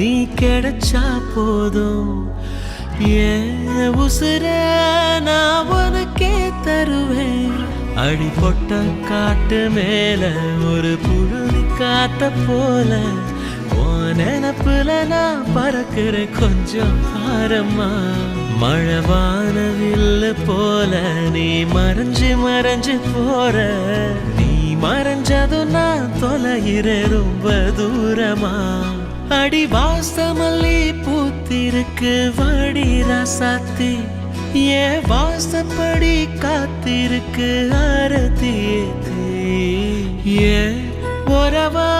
நீ கிடைச்சா போதும் ஏன் உசுர நான் உனக்கே தருவேன். அடிபொட்ட காட்டு மேல ஒரு புழுதி காத்த போல நினப்புல நான் பறக்கிறேன் கொஞ்சம் பாரம்மா. மழவான வில்லு போல நீ மறைஞ்சு மறைஞ்சு போற. நீ மறைஞ்சதும் நான் தொலைகிறேன் ரொம்ப தூரமா. அடி வாசமல்லி பூத்திருக்கு வாடி ராசாத்தி. ஏன் வாசப்படி காத்திருக்கு ஆரத்தி ஏன் உறவா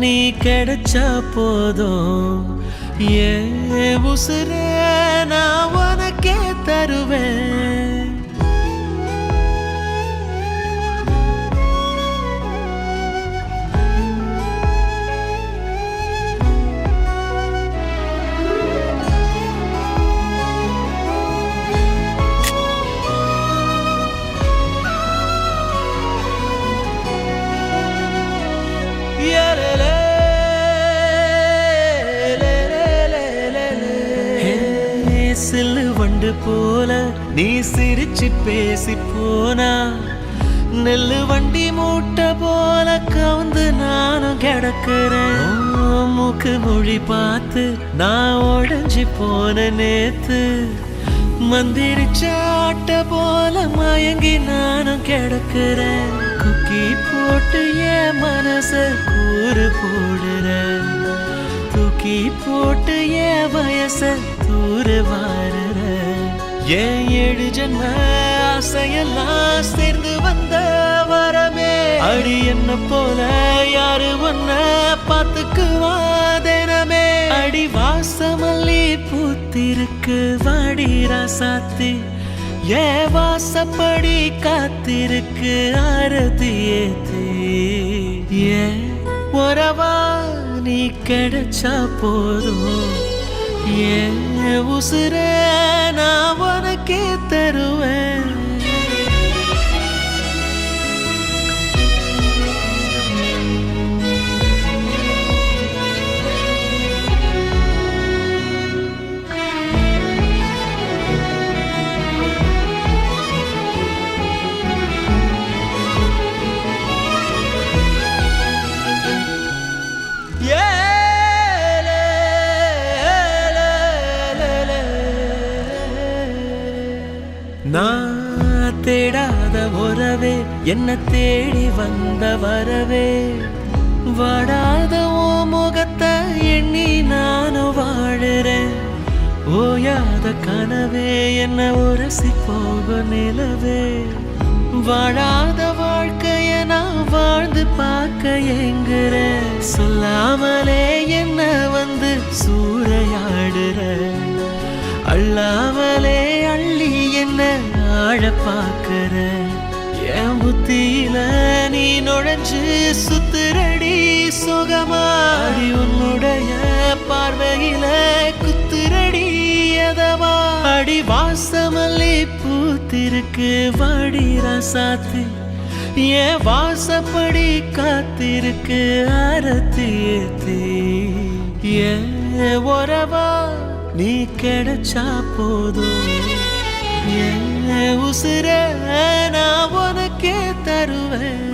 நீ கிடைச்சா போதும் ஏன் உசுர நான் உனக்கே தருவேன். சில்லு வண்டு போல நீ சிரிச்சு பேசி போனா நெல்லு வண்டி மூட்டை போல கவுந்து நானும் கிடக்குறேன். மூக்கு மொழி பார்த்து நான் உடஞ்சி போன நேத்து மந்திரிச்ச ஆட்ட போல மயங்கி நானும் கிடக்குறேன். குக்கி போட்டு என் மனச கூறு போடுறேன். தூக்கி போட்டு என் வயச தூரு வாருற. ஏன் 7 ஜென்ம ஆசையெல்லாம் சேர்ந்து வந்த வரமே. அடி என்ன போல யாரு ஒன்ன பார்த்துக்குவா தினமே. அடி வாசமல்லி பூத்திருக்கு வாடி ராசாத்தி. ஏன் வாசப்படி காத்திருக்கு ஆரதி ஏத்தி. ஏன் உறவா நீ கிடைச்சா போதும் ஏன் உசுர நான் உனக்கே தருவேன். நான் தேடாத உறவே என்ன தேடி வந்த வரவே. வாடாத ஓ முகத்தை எண்ணி நானும் வாழுறேன். ஓயாத கனவே என்ன உரசி போக நிலவே. வாழாத வாழ்க்கைய நான் வாழ்ந்து பார்க்க எங்குறேன். சொல்லாமலே என்ன வந்து சூறையாடுற. அள்ளாமலே அள்ளி என்ன ஆழ பார்க்கிற. என் புத்தியில நீ நுழைஞ்சு சுத்துரடி சுகமாடி. உன்னுடைய பார்வையில குத்துரடி எதவா. அடி வாசமல்லி பூத்திருக்கு வாடி ராசாத்தி. என் வாசப்படி காத்திருக்கு ஆரத்தி ஏத்தி. ஏன் உறவா நீ கிடைச்சா போதும் ஏன் உசுர நான் உனக்கே தருவேன்.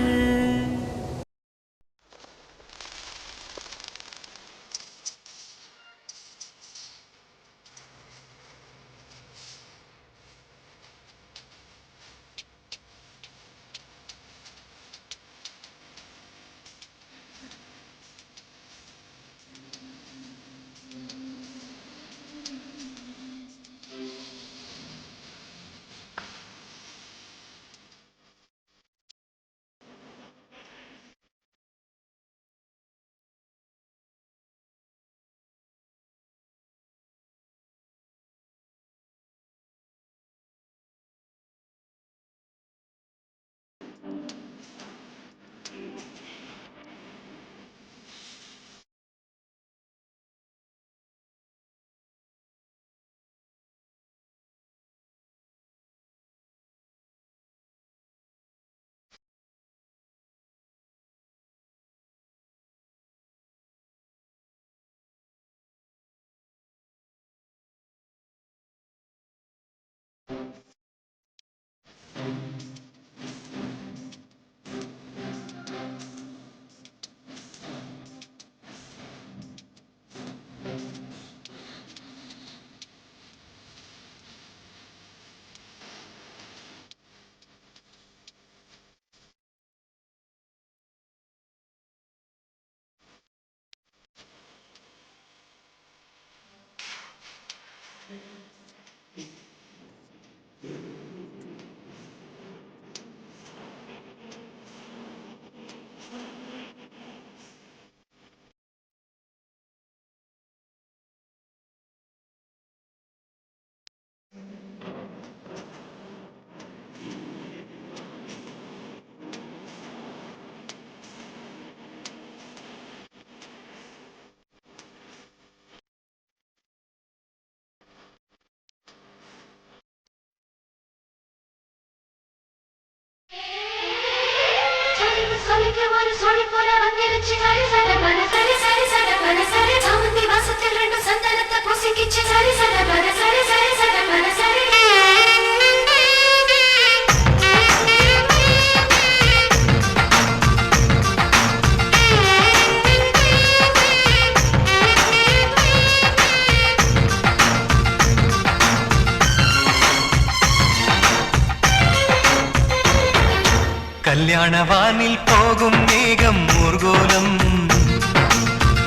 கல்யாணவானில் போகும் மேகம் ஊர்கோலம்,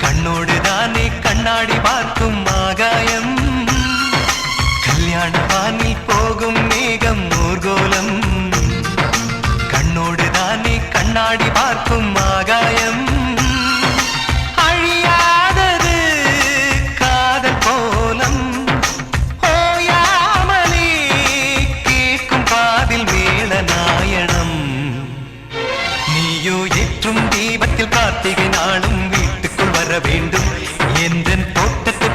கண்ணோடு தானே கண்ணாடி பார்க்கும் ஆகாயம். கல்யாணவானில் போகும் மேகம் ஊர்கோலம், கண்ணோடு தானே கண்ணாடி பார்க்கும் ஆகாயம். அழியாதது காதல் கோலம், ஓயாமலே கேட்கும் காதில் மேல நாயனம். நீயோ ஏற்றும் தீபத்தில் கார்த்திகை நாளும் வீட்டுக்குள் வர வேண்டும். எந்த தோட்டத்து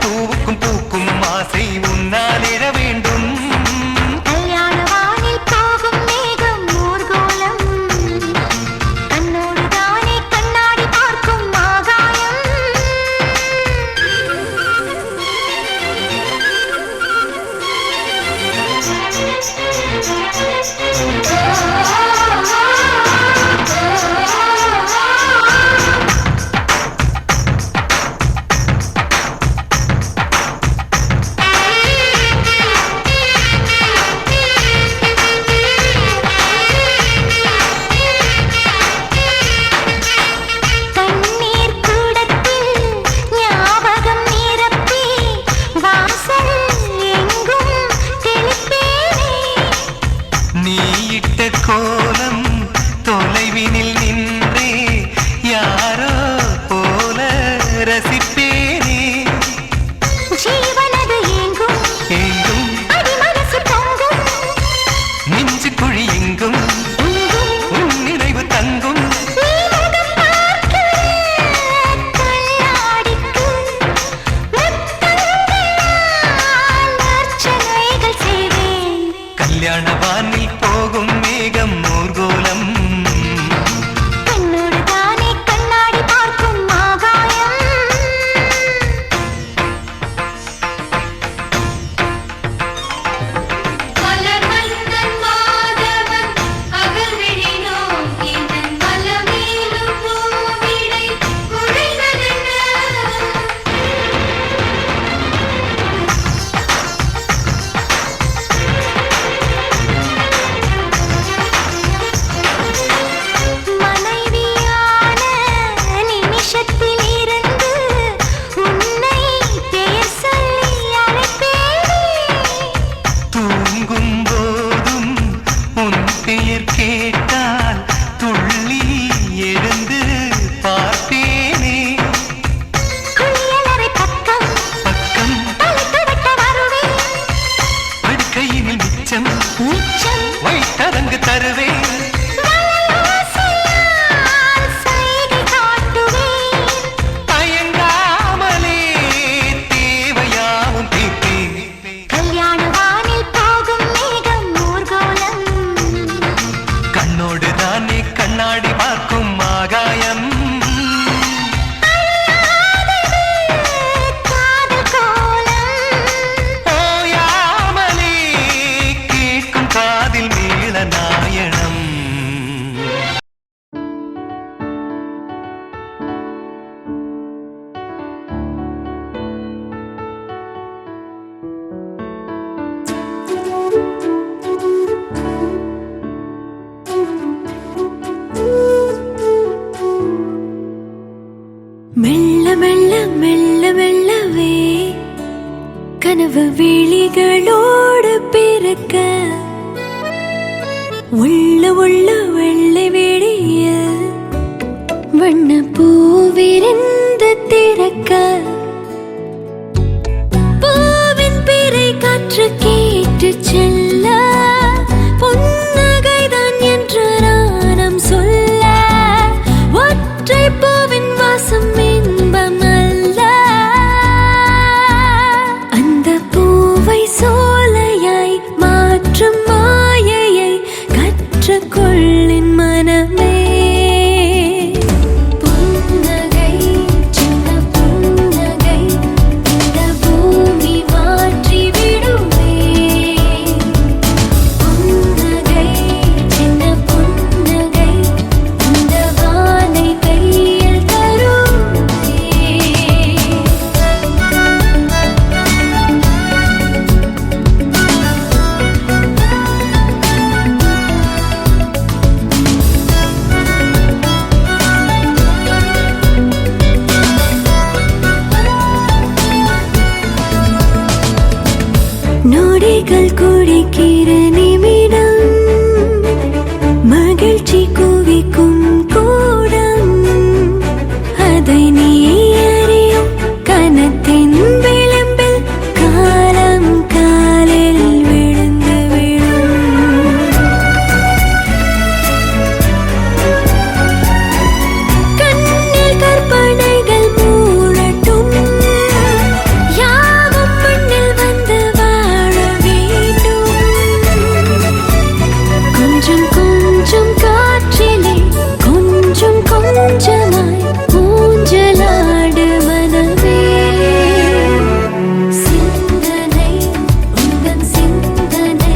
கனவு விழிகளோடு பிறக்க உள்ள உள்ள வெள்ளை வெளிய வண்ண பூவிருந்து திறக்க பூவின் பிறை காற்று கேட்டு செல்ல புன்னகைதான் என்று நாணம் சொல்ல ஒற்றை பூவின் வாசம் இன்பம் அல்ல அந்த பூவை சோலையாய் மாற்றும் மாயையை கற்றுக்கொள்ளின் மனமே நொடிகள் குடிக்கிற நிமிடம் மகிழ்ச்சி குவிக்கும் கூடம் அதை நீ அறியும் கனத்தின் விளிம்பில் காலம் காலில் விழுந்து விடும் கண்ணில் கற்பனைகள் மூடட்டும் யாவும் மண்ணில் வந்து கொஞ்சம் கொஞ்சம் காற்றிலே கொஞ்சம் கொஞ்சமாய் ஊஞ்சலாடு மனமே சிந்தனை உந்தன் சிந்தனை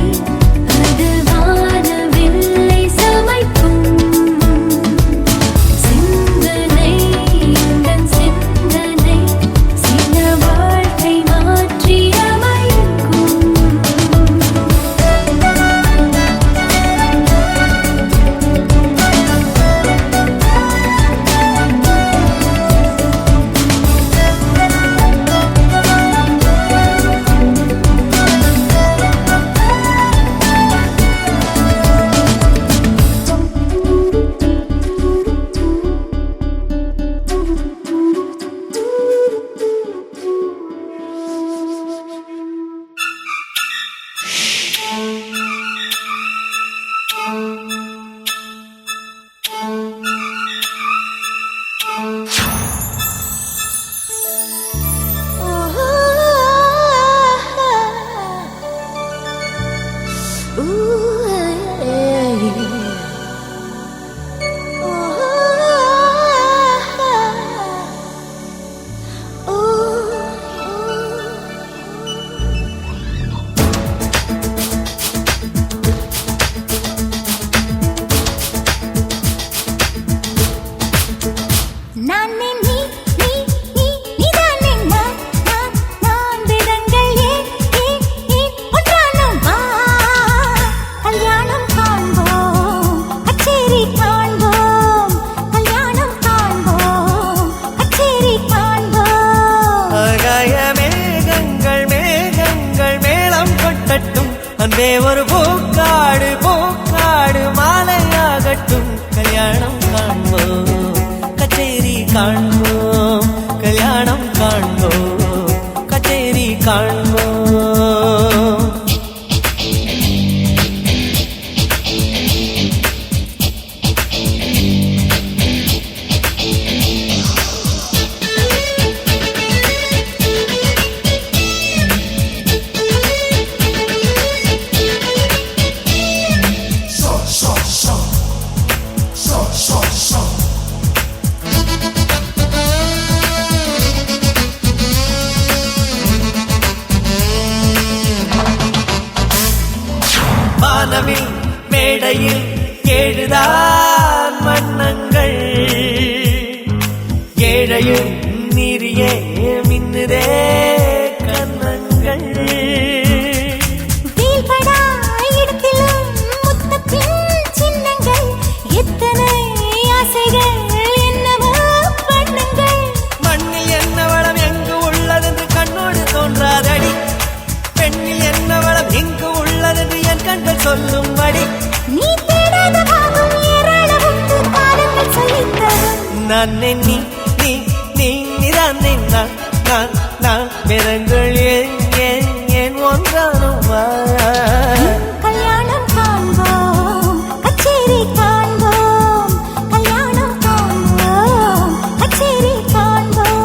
அது வானவில்லை சமைக்கும் சிந்தனை உந்தன் சிந்தனை சில வாழ்க்கை மாற்றி அமைக்கும் அன்பே ஒரு பூக்காடு பூக்காடு மாலையாகட்டும் கல்யாணம் காண்போம் கச்சேரி காண்போம் கல்யாணம் காண்போம் கச்சேரி காண்போம் வானவில் மேடையில் ஏழுதான் வண்ணங்கள் ஏழையும் மீறியே மின்னுதே கண்ணங்கள் மண்ணில் என்ன வளம் எங்கு உள்ளதென்று கண்ணோடு தோன்றாதடி நானே நீ நீ நீ நீதானே நான் பிறங்கள் ஏன் ஒன்றானுமா கல்யாணம் காண்போம் கச்சேரி காண்போம் கல்யாணம் காண்போம் கச்சேரி காண்போம்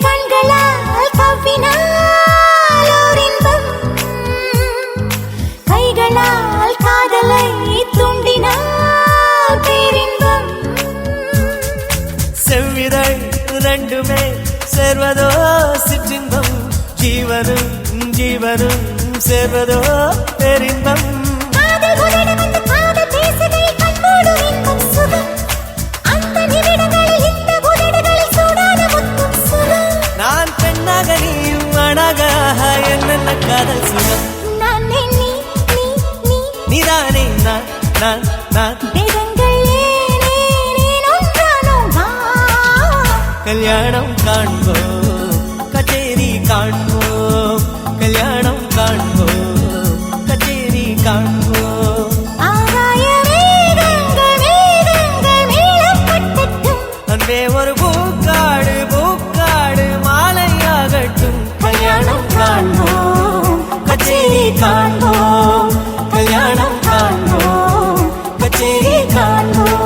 கண்களால் கவ்வினால் ஓர் இன்பம் கைகளால் காதலை தூண்டினால் பேரின்பம் செவ்விதழ் ரெண்டுமே சேர்வதோ சிற்றின்பம் ஜீவனும் சேர்வதோ பேரின்பம் காதல் உதடு வந்து காதல் பேசுகையில் கண்மூடு இன்பம் சுகம் அந்த நிமிடங்களில் இந்த உதடுகளில் சூடான முத்தும் சுகம் நான் பெண்ணாக நீயும் அழக என்னென்ன காதல் சுகம் நானே நீ நீ நீ நீதானே நான் வேதங்கள் ஏன் ஒன்றானோ வா கல்யாணம் காண்போம் கச்சேரி காண்போம் கல்யாணம் காண்போம் கச்சேரி காண்போம் ஆகாய மேகங்கள் மேலப்பட்டட்டும் அன்பே ஒரு பூக்காடு மாலையாகட்டும் கல்யாணம் காண்போம் கச்சேரி காண்போம் கல்யாணம் காண்போம் கச்சேரி காண்போம்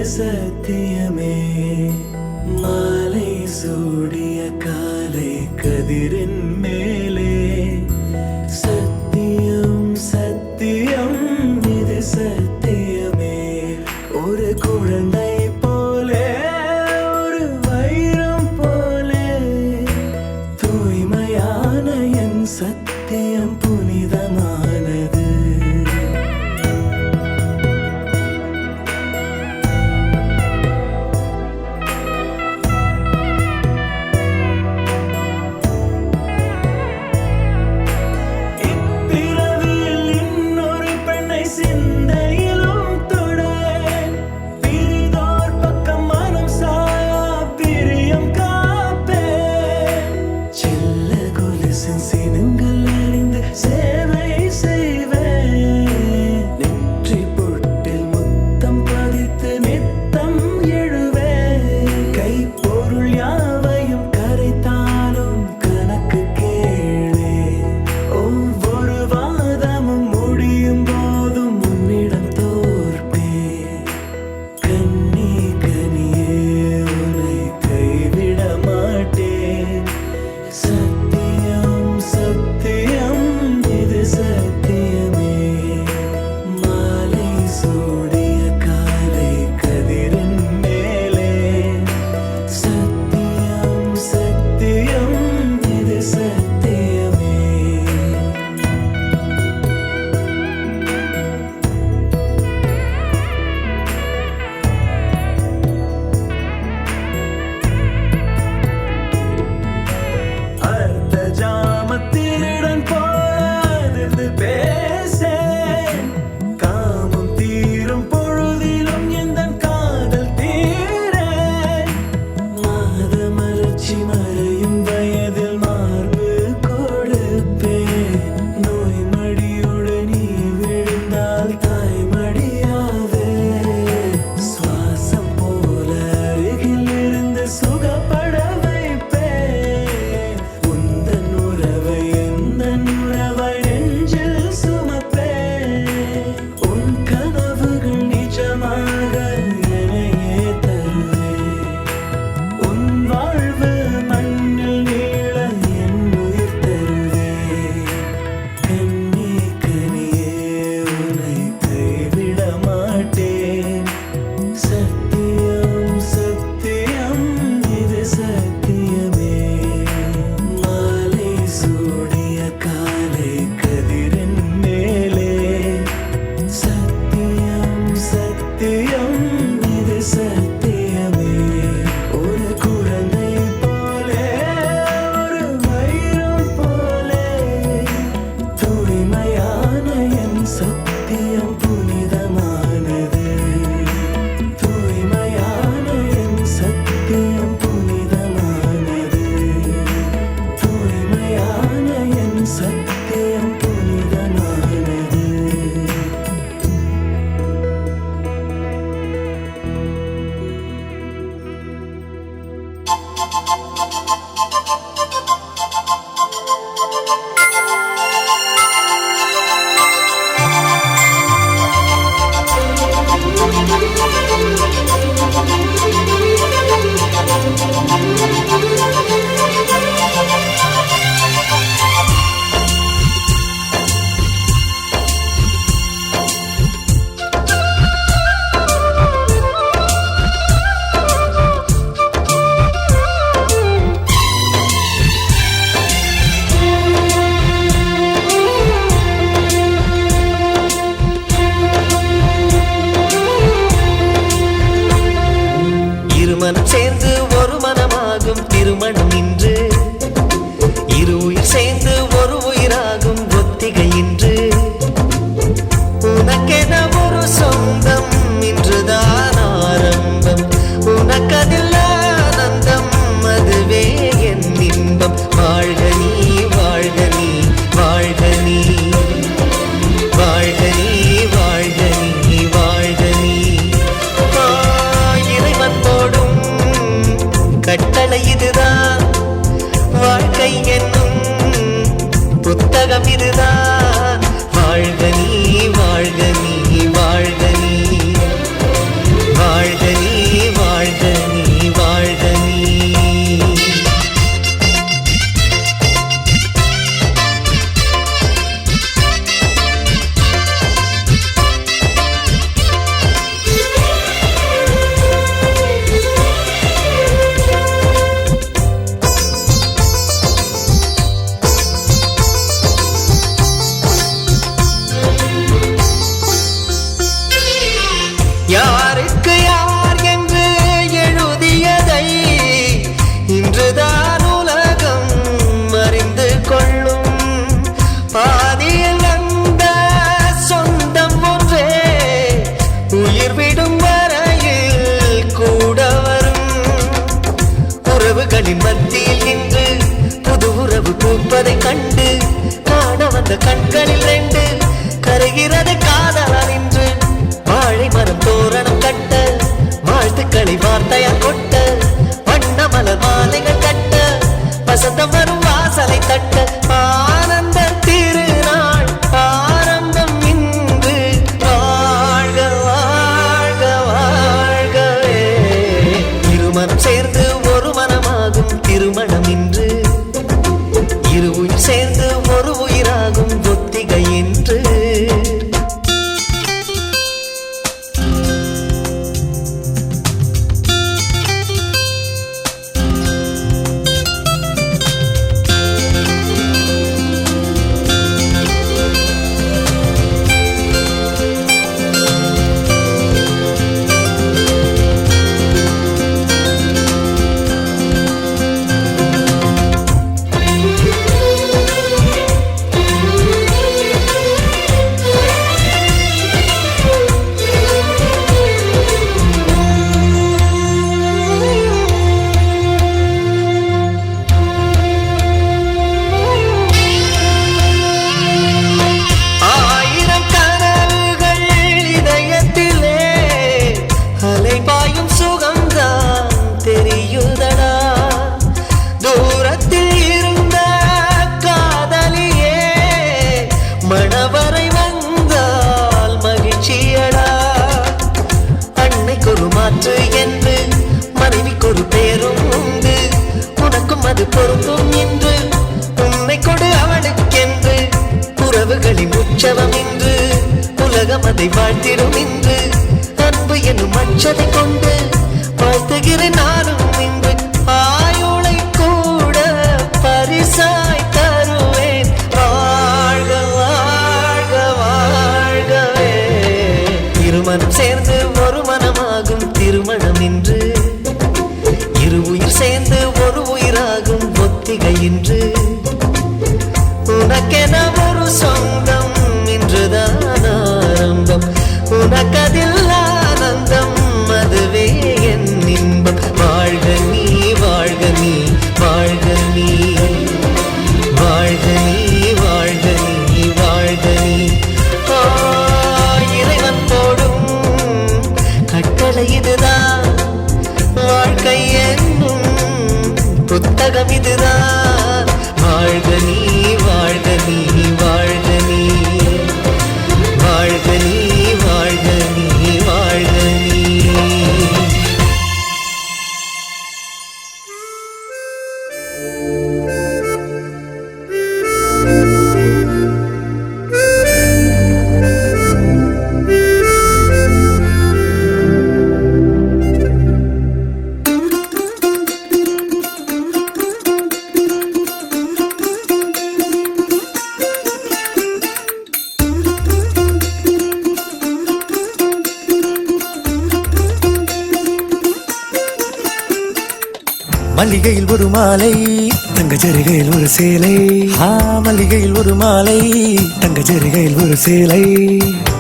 சத்தியமே மாலை சூடிய காலை கதிரின் மேலே சத்தியம் சத்தியம் இது சத்தியமே ஒரு குழந்தை போலே ஒரு வைரம் போலே தூய்மையான என் சத்தியம் புனிதமானது இப்பிறவியில் இன்னொரு பெண்ணை சிந்தையிலும் தொட பிரிதோர் பக்கம் மனம் சாயா பிரியம் காப்பே செல்ல கொலுசின் சினங்கள் அறிந்து சேவை செய்வேன் நெற்றி பொட்டில் முத்தம் பதித்து நித்தம் எழுவேன் கைப்பொருள் யாவையும் கரைத்தாலும் கணக்கு கேளே ஒவ்வொரு வாதமும் முடியும் போதும் உன் மாற்று என்று மனைவிக்கு ஒரு பேரும் உண்டு உனக்கும் அது பொருந்தும் என்று உன்னை கொடு அவளுக்கென்று உறவுகளின் உற்சவம் என்று உலகம் அதை வாழ்த்திடும் என்று அன்பு என்னும் அச்சதை கொண்டு வாழ்த்துகிறேன் நானும் இன்று ஆயுளை கூட பரிசாய் தருவேன் வாழ்க வாழ்க வாழ்கவே திருமணம் சேர்ந்து ஒரு மனமாகும் திருமணம் இன்று இரு உயிர் சேர்ந்து ஒரு உயிராகும் ஒத்திகை இன்று உனக்கென ஒரு சொந்தம் இன்றுதான் ஆரம்பம் உனக்கதில் ஆனந்தம் அதுவே என் இன்பம் வாழ்க நீ வாழ்க நீ வாழ்க நீ வாழ்க நீ வாழ்க நீ வாழ்க நீ இறைவன் போடும் கட்டளை இதுதான் வாழ்க்கை என்னும் புத்தகம் இதுதான் வாழ்க நீ வாழ்க நீ வாழ்க நீ வாழ்க நீ வாழ்க நீ வாழ்க நீ மல்லிகையில் ஒரு மாலை தங்க ஜரிகையில் ஒரு சேலை மல்லிகையில் ஒரு மாலை தங்க ஜரிகையில் ஒரு சேலை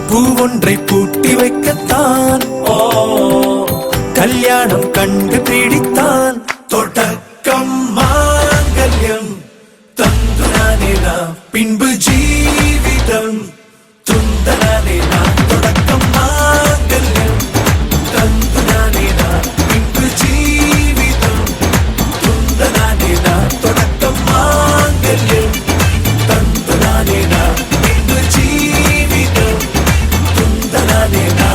பூ ஒன்றை பூட்டி வைக்கத்தான் கல்யாணம் கண்டு பிடித்தான் தொடக்கம் மாங்கல்யம் தந்துனானே நாம் பின்பு ஜீவிதம் துந்தனானே நாம் தொடக்கம் மாங்கல்யம் தந்துனானே நாம் பின்பு ஜீவிதம் துந்தனானே நாம் தொடக்கம் மாங்கல்யம் தந்துனானே நாம் பின்பு ஜீவிதம் துந்தனானே நாம்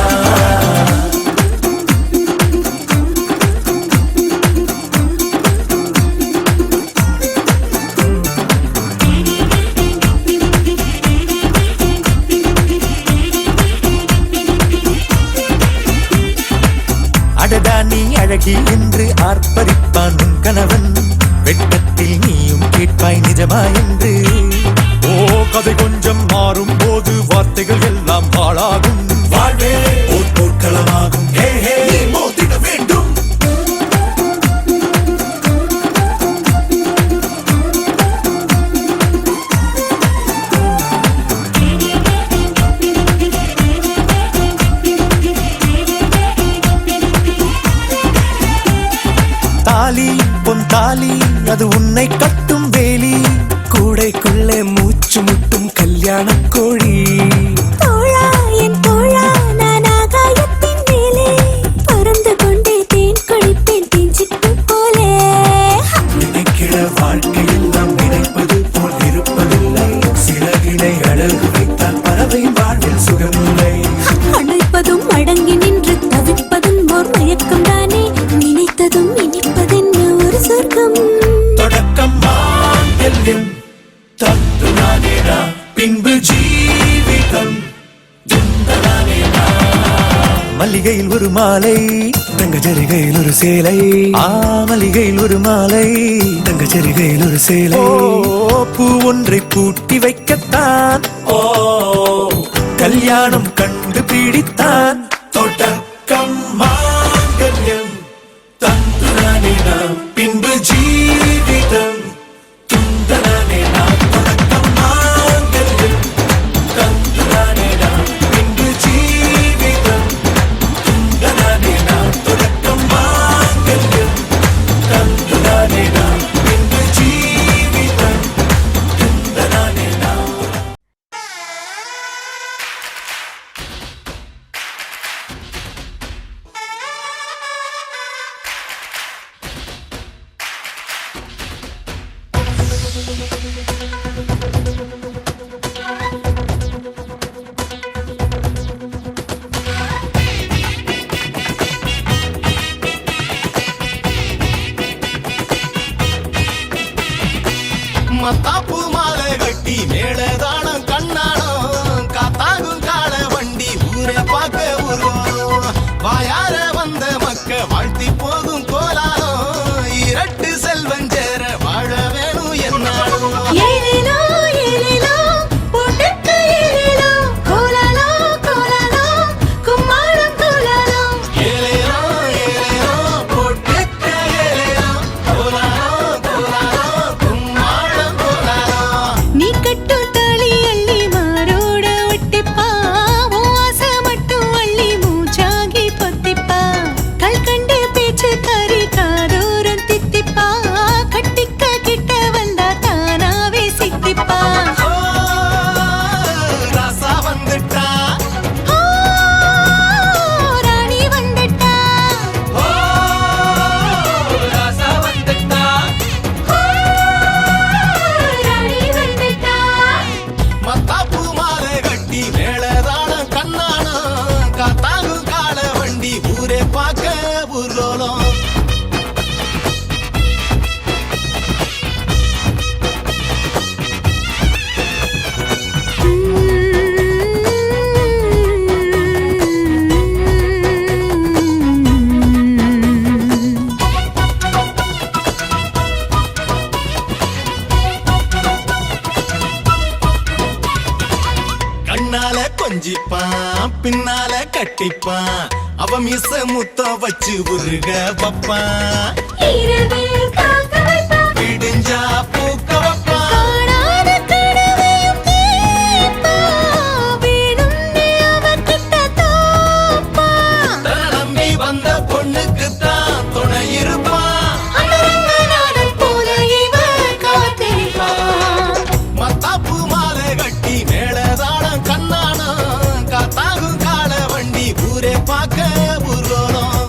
அடடா நீ அழகி என்று ஆர்ப்பரிப்பான் உன் கணவன் வெட்கத்தில் நீயும் கேட்பாய் நிஜமா என்று ஓ கதை கொஞ்சம் மாறும் போது வார்த்தைகள் எல்லாம் பாழாகும் வாழ்வே ஓர் போர்க்களமாகும் ஹே ஹே மோதிட வேண்டும் தாலி பொன் தாலி அது உன்னை கட்டும் வேலி கூடைக்குள்ளே மூச்சு முட்டும் கல்யாண கோழி தோழா என் தோழா நான் ஆகாயத்தின் மேலே பறந்து கொண்டே தேன் குடிப்பேன் தேஞ்சிட்டு போலே நினைக்கிற வாழ்க்கையில் நாம் நினைப்பது போல் இருப்பதில்லை சிறகினை அழகு வைத்தால் பறவை வாழ்வில் சுகமில்லை அணைப்பதும் அடங்கி நின்று தவிப்பதும் ஓர் மயக்கம் தானே நினைத்ததும் இனிப்பதென்ன ஒரு சொர்க்கம் தொடக்கம் மாங்கல்யம் தந்துனானே நாம் பின்பு ஜீவிதம் துந்தனானே நாம் மல்லிகையில் ஒரு மாலை தங்க ஜரிகையில் ஒரு சேலை மல்லிகையில் ஒரு மாலை தங்க ஜரிகையில் ஒரு சேலை பூ ஒன்றை பூட்டி வைக்கத்தான் கல்யாணம் கண்டு பிடித்தான் தொடக்கம் மாங்கல்யம் தந்துனானே நாம் பின்பு ஜீவிதம் துந்தனானே நாம் தொடக்கம் மாங்கல்யம் தந்துனானே நாம் பின்பு ஜீவிதம் துந்தனானே நாம் தொடக்கம் மாங்கல்யம் தந்துனானே நாம் பின்பு ஜீவிதம் துந்தனானே நாம் வாயார வந்த மக்க வாழ்த்தி போகும் கோலாலம் இரட்டு செல்வஞ்சேர வாழ வேணும் என்னாலும் ஏலேலோ ஏலேலோ போட்டுக்க ஏலேலோ கோலாலோ கோலாலோ கும்மாளம் கோலாலோ ஏலேலோ ஏலேலோ போட்டுக்க ஏலேலோ கோலாலோ கோலாலோ கும்மாளம் கோலாலோ நீ கட்டும் தாலி அள்ளி மாரோட ஒட்டிப்பா உன் ஆசை மட்டும் அள்ளி மூச்சாகி பொத்திப்பா கல்கண்டு பேச்சு கறி காதோரம் தித்திப்பா கட்டிக்க கிட்ட வந்தா தானாவே சிக்கிப்பா ஓ, ராசா வந்துட்டா ஓ, ராணி வந்துட்டா ஓ, ராசா வந்துட்டா ஓ, ராணி வந்துட்டா மத்தாப்பு மாலை கட்டி மேளதாளம் கண்ணானம் காத்தாகும் கால வண்டி ஊரே பார்க்க ஊர்லோலம் கண்ணால கொஞ்சிப்பான் பின்னால கட்டிப்பான் அவ மிச முத்தம் வச்சு உருக வப்பான் இரவில் காக்க வைப்பா விடிஞ்சா பூக்க வப்பான் காணாத கனவையும் கேட்பா வேணும்னே அவகிட்ட தோப்பா தன்னை நம்பி வந்த பொண்ணுக்கு தான் துணை இருப்பான் அந்த ரங்கநாதன் போல இவன் காத்திருப்பா மத்தாப்பு மாலை கட்டி மேளதாளம் கண்ணானம் காத்தாகும் கால வண்டி ஊரே பார்க்க ஊர்லோலம்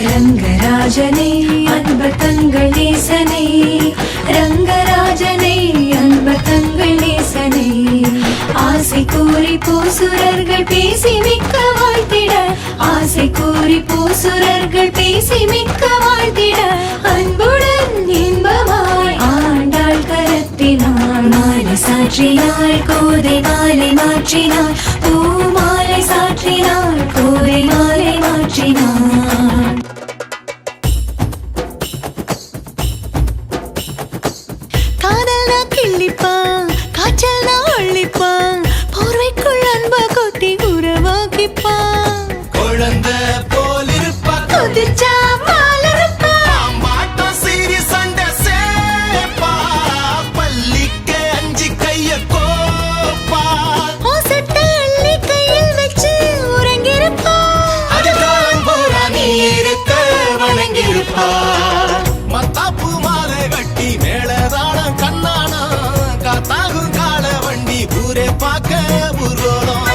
ரங்கராஜனை அன்பர் தங்கள் நேசனை ரங்கராஜனை அன்பர் தங்கள் நேசனை ஆசை கூறி பூசுரர்கள் பேசி மிக்க வாழ்த்திட ஆசை கூறி பூசுரர்கள் பேசி மிக்க வாழ்த்திட அன்புடன் இன்பமாய் ஆண்டாள் கரத்தினாள் மாலை சாற்றினாள் கோதை மாலை மாற்றினாள் பூமாலை சாற்றினாள் கோதை மாலை மாற்றினாள் காதல்னா கிள்ளிப்பான் காய்ச்சல்னா அள்ளிப்பான் போர்வைக்குள் அன்ப கொட்டி உறவாக்கிப்பான் குழந்தை போல் இருப்பா கொதிச்சா மாலருப்பா பாம்பாட்டம் சீறி சண்டை சேப்பா பள்ளிக்கு அஞ்சு கைய கோப்பா ஓசட்ட அள்ளி கையில் வச்சு உறங்கிருப்பா அதிகாரம் பூரா நீ இருக்க வணங்கிருப்பா மத்தாப்பு மாலை கட்டி மேளதாளம் கண்ணானம் காத்தாகும் கால வண்டி ஊரே பார்க்க ஊர்வலம்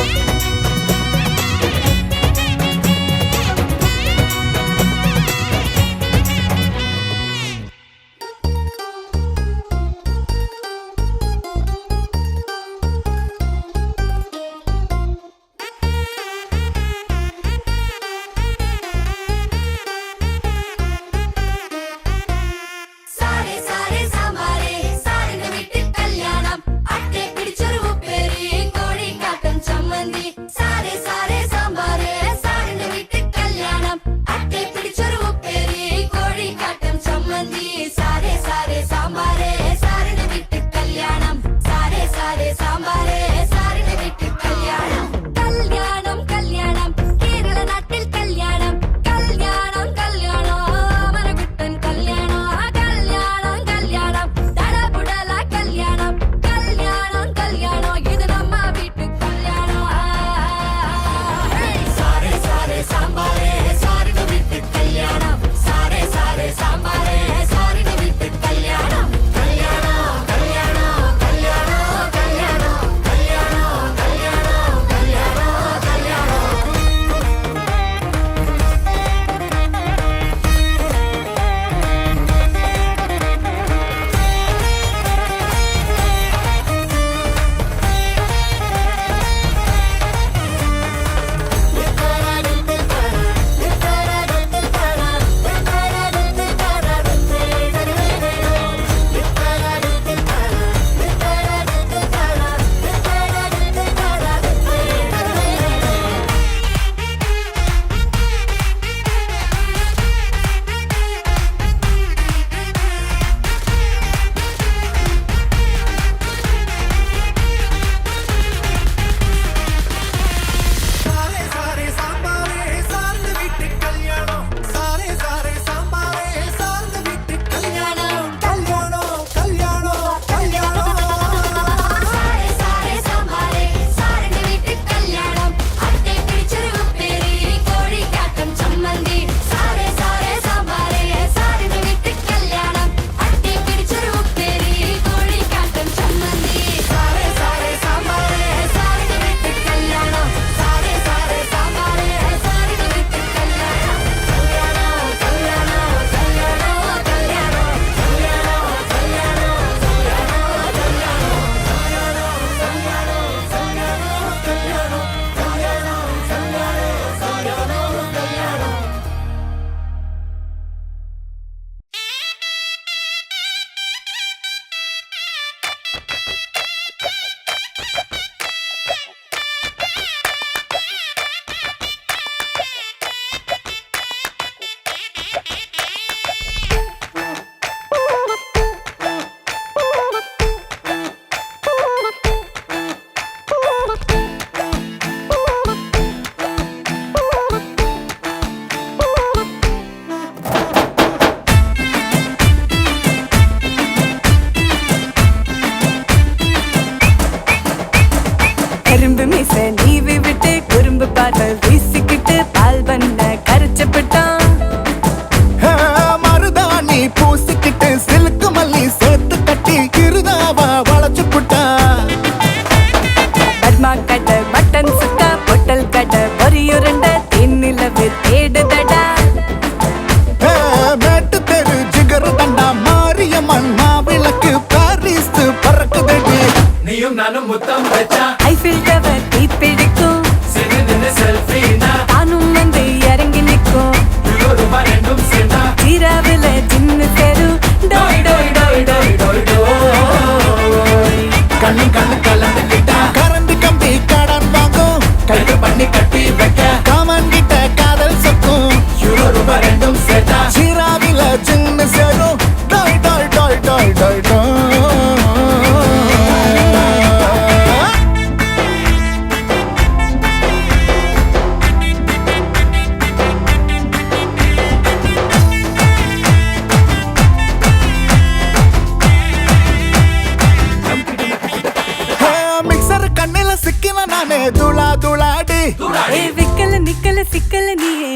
சிக்கல்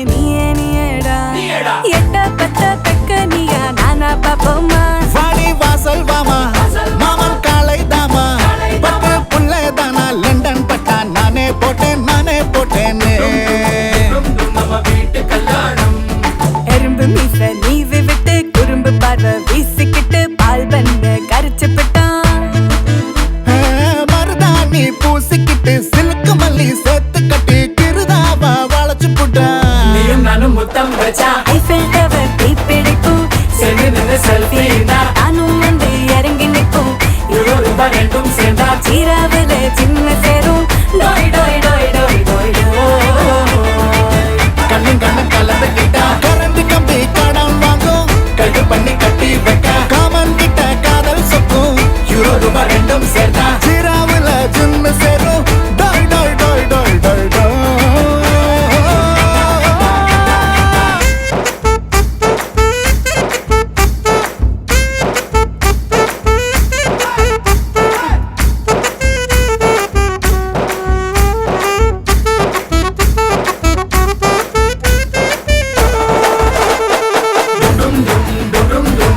நீயேடா எட்ட பத்த பெக்க நீயா நானா பாப்போமா வாடி வாசல் வாமா மாமன் காலை தாமா பத்து புள்ளை தானா லண்டன் பட்டா நானே போட்டேன்னு எறும்பு மீச நீவி விட்டு குறும்பு பார்வை வீசிக்கிட்டு பால் பண்ணு கரிச்சு விட்டான் மருதாணி பூசிக்கிட்டு சிலுக்கு மல்லி சேர்த்து கட்டி கிருதாவா வளைச்சு புட்டான் நீயும் நானும் முத்தம் வச்சா ஐஃபில் டவர் தீப்பிடிக்கும் சேர்ந்து நின்று செல்ஃபி நானும் வந்து இறங்கி நிற்கும் ரூபாய் ரெண்டும் சேர்ந்தா சீராவில சின்ன சேரும் டோய் டோய் டோய் டோய் டோய் கண்ணு கலந்துக்கிட்டா கரண்ட் கம்பி கடன் வாங்கும் கைது பண்ணி கட்டி வைக்க காமன் கிட்ட காதல் சொக்கும் ரூபாய் ரெண்டும் சேர்ந்தா சீராவுல சின்ன சேரும் டோய் டோய் டோய் டோய் டோய் டோய்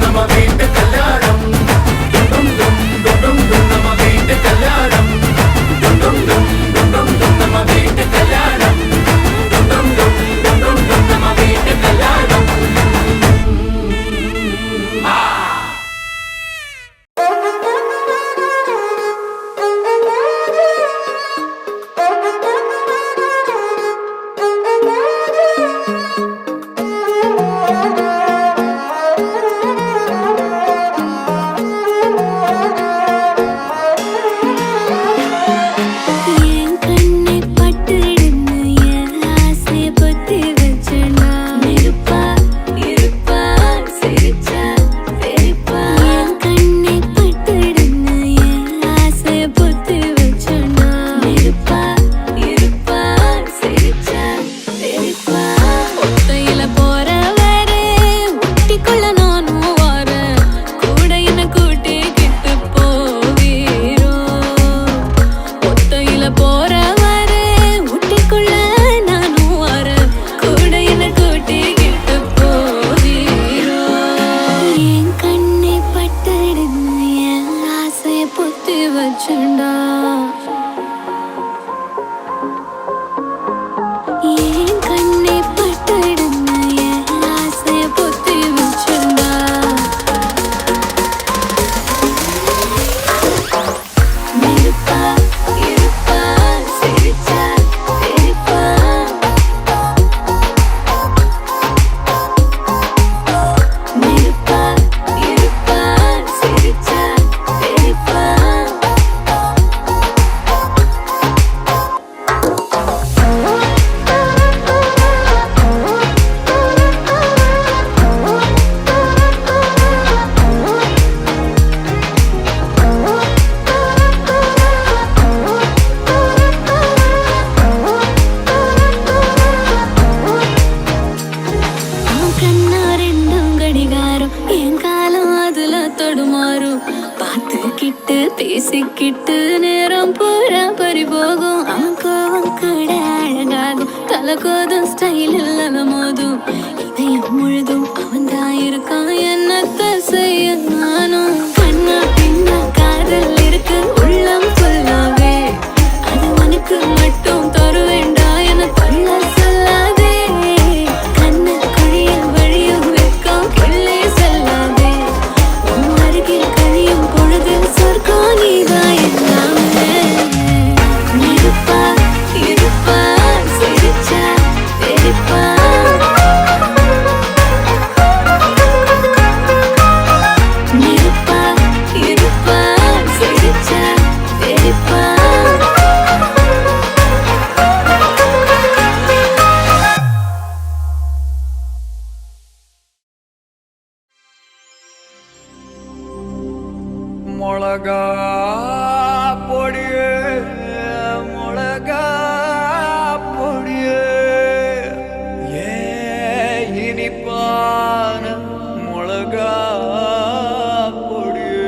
நம்ம வீட்டு கல்யாணம் நம்ம வீட்டு கல்யாணம் நம்ம வீட்டு கல்யாணம் நம்ம வீட்டு கல்யாணம் என் கண்ணை பட்டுடுன்னு என் ஆசைய பொத்தி வச்சனா நெருப்பா இருப்பா சிரிச்சா வெறுப்பா என் கண்ணை பட்டுடுன்னு என் ஆசைய பொத்தி வச்சனா நெருப்பா இருப்பா சிரிச்சா வெறுப்பா ஒத்தையில போறவரே ஒட்டிக்குள்ள நானும் வரேன் கூட என்ன கூட்டிக்கிட்டு போவீரோ ஒத்தையில போறவரே ஊட்டிக்குள்ள நானும் வரேன் கூட என்ன கூட்டிக்கிட்டு போவீரோ என் கண்ணை பட்டுடுன்னு என் ஆசைய பொத்தி வச்சுண்டா என் கண்ணை பட்டுடுன்னு என் ஆசைய பொத்தி வச்சுண்டா நெருப்பா இருப்பா சிரிச்சா வெறுப்பா நெருப்பா இருப்பா சிரிச்சா வெறுப்பா அவன் கண்ணா ரெண்டும் கடிகாரம் என் காலம் அதுல தொடுமாறும் பார்த்துக்கிட்டு பேசிக்கிட்டு நேரம் பூரா பறிபோகும் அவன் கோவம் கூட அழகாகும் தலகோதும் ஸ்டைல் இல்லாத மோதும் இதயம் முழுதும் அவன் தான் இருக்கான் என்னத்த செய்ய நானும் கண்ணா பின்னா காதல் இருக்கு உள்ளம் சொல்லாவே அது உனக்கு மட்டும் தருவேண்டா என பண்ண சொல்லாதே கண்ணு குழியில் வழியும் வெக்கம் கிள்ளே செல்லாதே உன் அருகில் கழியும் பொழுதில் சொர்க்கம் நீதான் எல்லாமே நெருப்பா இருப்பா சிரிச்சா வெறுப்பா நெருப்பா இருப்பா சிரிச்சா வெறுப்பா மிளகா பொடியே மிளகா பொடியே ஏ இனிப்பான மிளகா பொடியே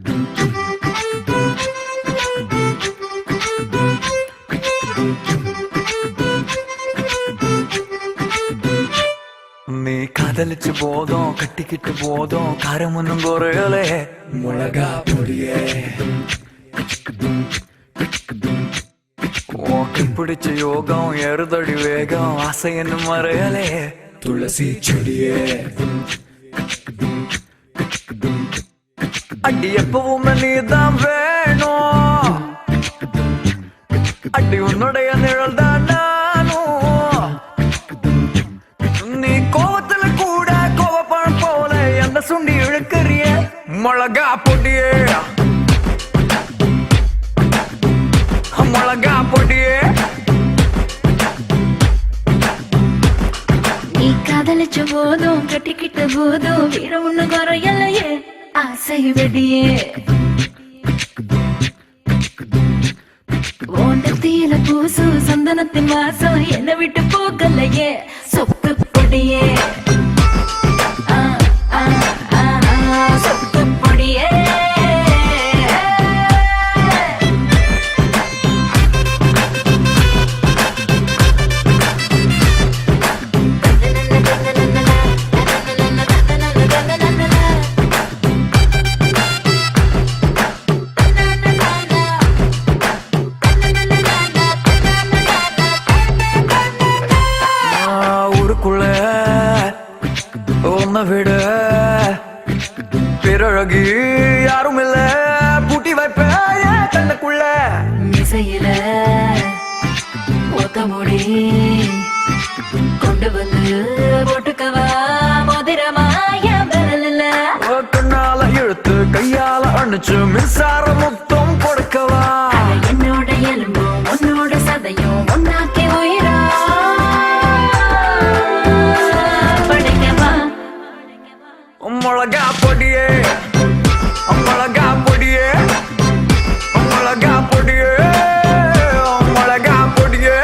Dum காதலிச்சு போதும் கட்டிக்கிட்டு போதும் காரம் ஒன்னும் குறையலே மிளகா பொடியே ஓகே பிடிச்ச யோகம் எருதடி வேகம் ஆசை என்ன மறையலே துளசி செடியே அடி எப்பவுமே நீதான் வேணும் அடி உன்னுடைய நிழல் தான் நானும் நீ கோவத்துல கூட கோவப்பழம் போல எந்த சுண்டி இழுக்கிறிய மிளகா பொடியே மிளகா பொடியே நீ காதலிச்ச போதும் கட்டிக்கிட்ட போதும் வீரம் ஒண்ணு குறையலையே ஆசை வெடியே ஓண்டத்தில பூசு சந்தனத்தின் வாசம் என்னை விட்டு போகலையே சொக்கு பொடியே சொக்கு பொடியே உன்னை விட பிறழகி யாரும் இல்ல பூட்டி வைப்ப கண்ணுக்குள்ள மிசையில ஒத்த முடி கொண்டு வந்து போட்டுக்கவா மோதிரமாய விரல்ல கண்ணால இழுத்து கையால அணைச்சு மின்சார முத்தம் கொடுக்கவா என்னோட எலும்பும் உன்னோட சதையும் ஒன்னாக்கி உயிரா மிளகா பொடியே மிளகா பொடியே மிளகா பொடியே மிளகா பொடியே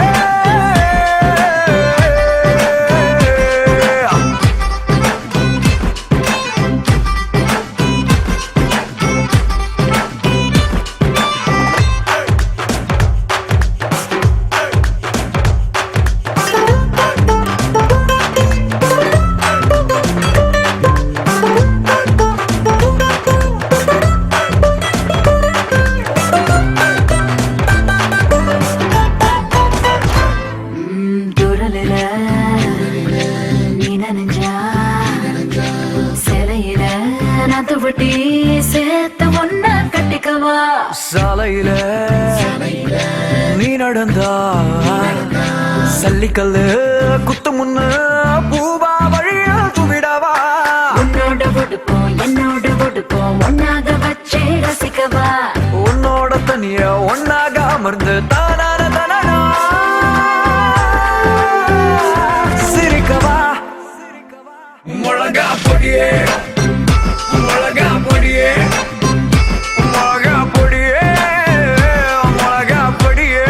சாலையில நீ நடந்தா சல்லிக்கல்லு குத்து முன்னு பூவா வழியில் துவிடவா உன்னோட உடுப்போம் என்னோட உடுப்போம் ஒன்னாக வச்சே ரசிக்கவா உன்னோட தனிய ஒன்னாக அமர்ந்து தானான தனனா சிரிக்கவா மிளகா பொடியே மிளகா பொடியே மிளகா பொடியே மிளகா பொடியே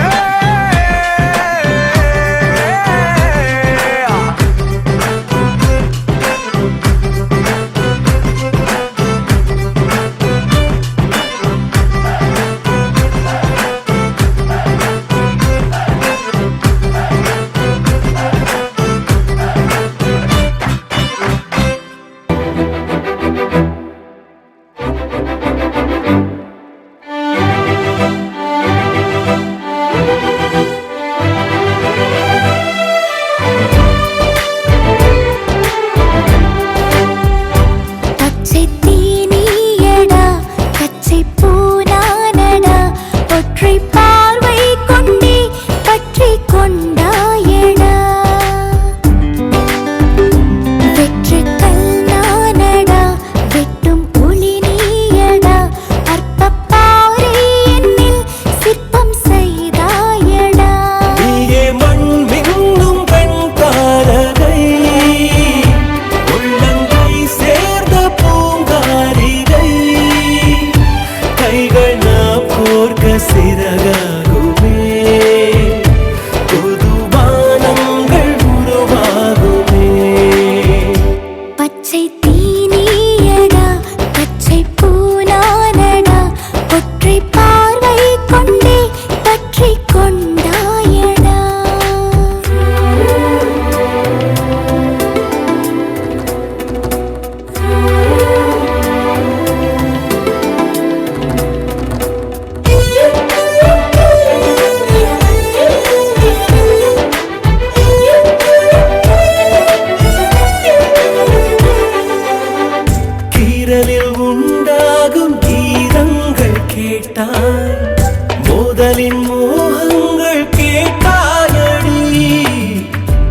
மோதலின் மோகங்கள் கேட்டாயடி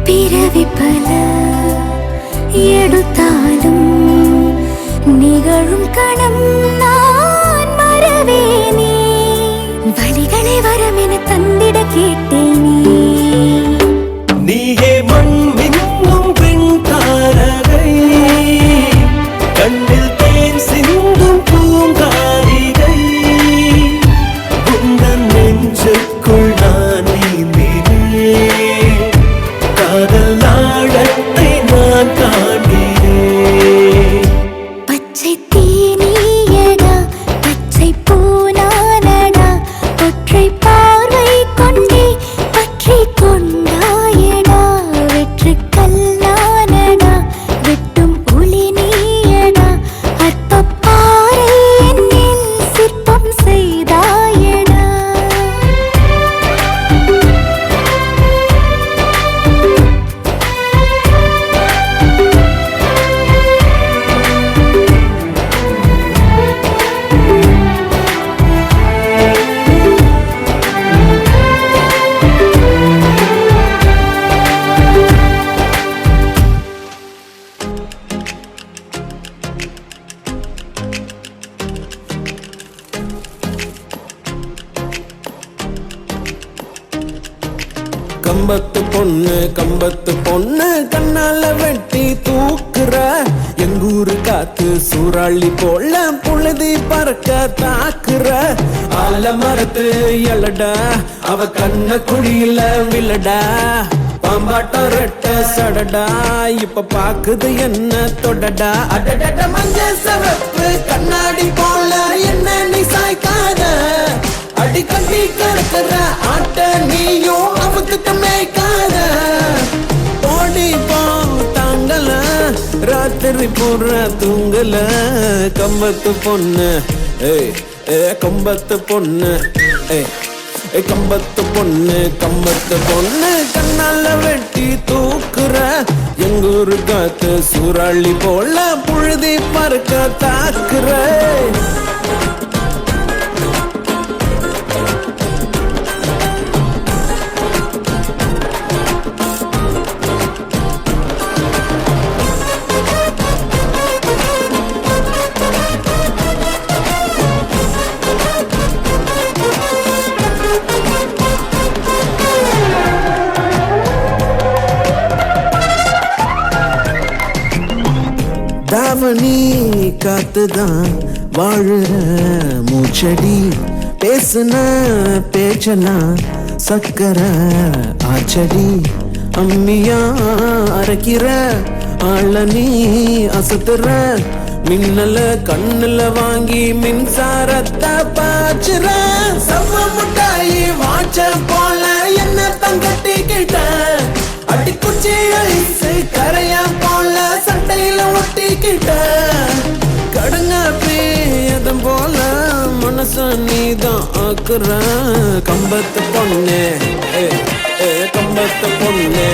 பிறவி பல எடுத்தாலும் நிகழும் கணம் நான் மறவேனே வழிகளை வரமென தந்திட கேட்டேனே நீயே மண் மின்னும் பெண் தாரகை கண்ணில் தேன் சிந்தும் பூங்காரிகை உந்தன் நெஞ்சுக்குள் நான் நீந்தினேன் காதல் நாடத்தை நான் காண்கிறேன் பச்சை தீனியடா பச்சை பூனானடா ஒற்றை பார்வை கொண்டே பற்றி கொண்டாயடா வெற்று கல்லானடா வெட்டும் ஒளி நீயடா அற்ப பாறை என்னில் சிற்பம் செய்தாயடா கம்பத்து பொண்ணு கண்ணால வெட்டி தூக்குற எங்கூரு காத்து சூறாளி போல புழுதி பறக்க தாக்குற ஆல மரத்து எழடா அவ கண்ண குழியில விழடா பாம்பாட்டம் ரெட்ட சடடா இப்ப பாக்குது என்ன தொடடா அடடட மஞ்ச சவப்பு கண்ணாடி போல என்ன நீ சாய்க்காத அடி கட்டி கறக்குற ஆட்ட நீயும் அவுத்துட்டு மேய்க்காத ஓடி போ தாங்கல ராத்திரி பூர தூங்கல கம்பத்து பொண்ணு ஏய் ஏ கம்பத்து பொண்ணு ஏய் கம்பத்து பொண்ணு கண்ணால வெட்டி தூக்குற எங்கூரு காத்து சூறாளி போல புழுதி பறக்க தாக்குற தாவணி காத்துதான் வாழுற மூச்சடி பேசுன பேச்சலாம் சக்கர ஆச்சடி அம்மியா அரைக்கிற ஆள நீ அசத்துற மின்னல கண்ணுல வாங்கி மின்சாரத்தை பாச்சுற சவ முட்டாயி வாச்ச போல என்ன தங்கட்டிக்கிட்ட அடிக்குச்சி ஐசு கரையா போல சட்டையில ஒட்டிக்கிட்ட கடங்க பேதம் போல மனச நீதான் ஆக்குற கம்பத்து பொண்ணு கம்பத்து பொண்ணு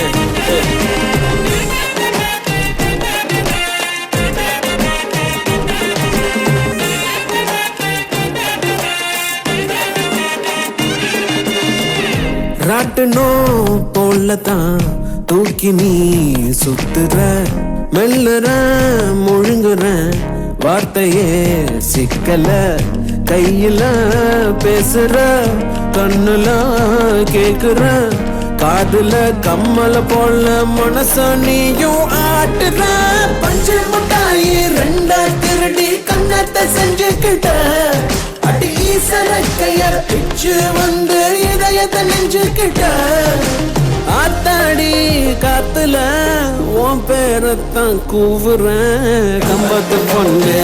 ராட்டுனோ போலதான் தூக்கி நீ சுத்துற மெல்லுற முழுங்குற வார்த்தையே சிக்கல கையில பேசுற கண்ணுல கேக்குற காதுல கம்மல போல மனச நீயும் ஆட்டுற பஞ்சு முட்டாயி ரெண்டா திருடி கண்ணத்தை செஞ்சுக்கிட்ட அடி ஈசரக்கைய பிச்சு வந்து இதயத்தை நெஞ்சுக்கிட்ட ஆத்தாடி காத்துல உன் பேரத்தான் கூவுறேன் கம்பத்து பொண்ணு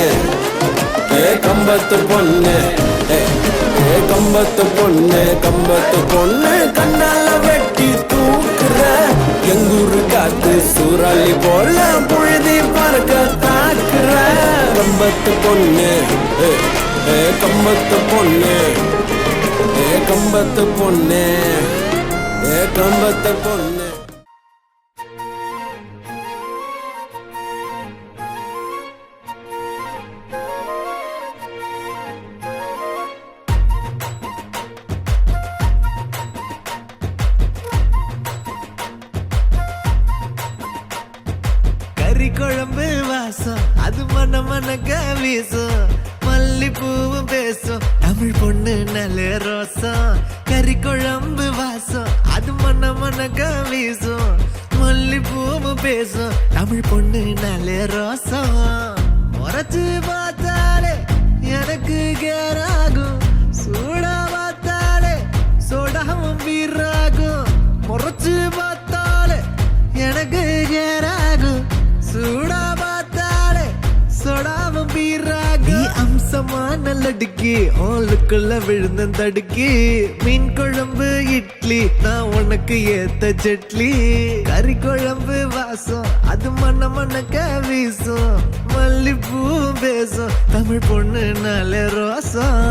கம்பத்து பொண்ணு கம்பத்து பொண்ணு கண்ணால வெட்டி தூக்குற எங்கூரு காத்து சூறாளி போல புழுதி பறக்க தாக்குற கம்பத்து பொண்ணு கம்பத்து பொண்ணு கம்பத்து பொண்ணு கம்பத்து பொண்ணு வாசம் அது மன மனக்க வீசும் மல்லிப்பூவும் பேசும் தமிழ் பொண்ணு நல்ல ரோசம் கறி குழம்பு வாசம் அது மன மனக்க வீசும் மல்லிப்பூவும் பேசும் தமிழ் பொண்ணு நல்ல ரோசம் முறைச்சு பார்த்தாலே எனக்கு கேராகும் சூடா பார்த்தாலே சோடாவும் வீராகும் முறைச்சு பார்த்தாலே எனக்கு கேராகும் சூடா பார்த்தாலே சோடாவும் வீராகும் அம்சமான லடுக்கி ஆளுக்குள்ள விழுந்த தடுக்கி மீன் குழம்பு இட்லி நான் உனக்கு ஏத்த சட்லி கறி குழம்பு வாசம் அது மன மனக்க வீசும் மல்லிப்பூ பேசும் தமிழ் பொண்ணு நல்ல ரோசம்